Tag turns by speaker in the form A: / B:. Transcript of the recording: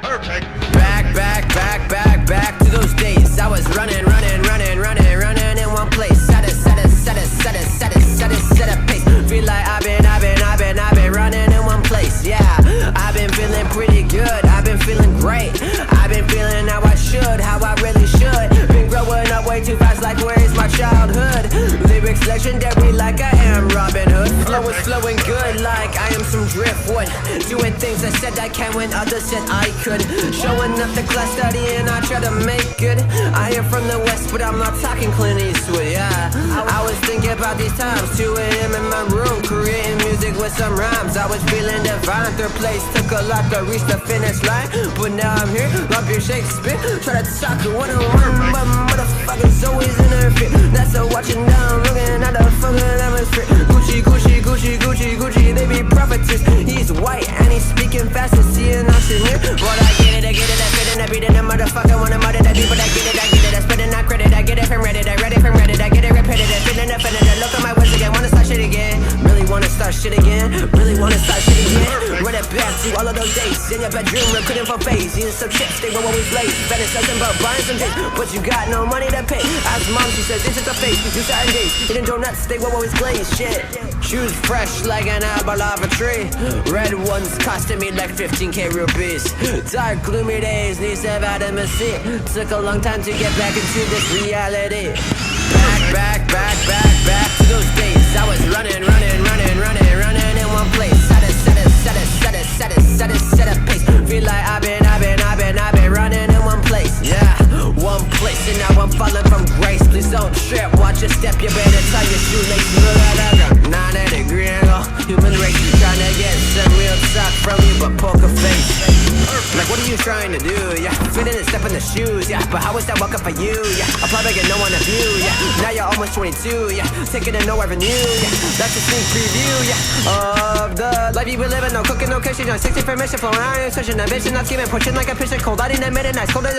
A: Perfect.
B: Back to those days. I was running in one place. Set a pace. Feel like I've been running in one place. Yeah, I've been feeling pretty good. I've been feeling great. I've been feeling how I should, how I really should. Been growing up way too fast, like where is my childhood? Lyrics legendary, like I am Robin Hood. Flow is flowing good, like I am some driftwood. Doing things I said I can when others said I could. Showing up the class studying, I try to make good. I am from the West, but I'm not talking Clint Eastwood, yeah. I was thinking about these times, 2 a.m. in my room, creating music with some rhymes. I was feeling divine, third place, took a lot to reach the finish line. But now I'm here, love your Shakespeare. Try to talk to one-on-one, but motherfuckers always in their fear. That's a watching down, looking at the fucking atmosphere. Gucci, they be prophetess. He's white and he's speaking fast and seeing us in here. But I get it, I fit in, I beat it, a motherfucker wanna murder that beat, but I get it, I spend that credit, I get it from Reddit, I read it from Reddit, I get it repetitive, feeling offended, look at my words again, wanna start shit again, really wanna start shit again, run it back to all of those days, in your bedroom, recruiting for face, eating some chips, they will always blaze, spending something but buying some days, but you got no money to pay, ask mom, she says, this is the face, you certain days, eating donuts, they will always glaze, shit, shoes fresh like an apple off a tree, red ones costing me like 15k rupees, dark gloomy days, need some vitamin C, took a long time to get back into this reality, back to those days, I was running in one place, set a pace, feel like I've been running in one place, yeah, one place, and now I'm falling from grace, please don't trip, watch your step, you better tie your shoelace, look at that, 90-degree angle, human race, trying to get some real talk from you, but poker face, like what are you trying to do, yeah, fit in and step in the shoes, yeah, but how is that welcome for you, yeah, I'll probably get no one to view, yeah, now you're almost 22, yeah, taking in no revenue, yeah, that's a sneak preview, yeah, of the life you be living, no cooking, no kitchen, no 60 permission, flowing iron, switching, ambition, not scheming, pushing like a pitcher, cold, I didn't admit it, nice, cold as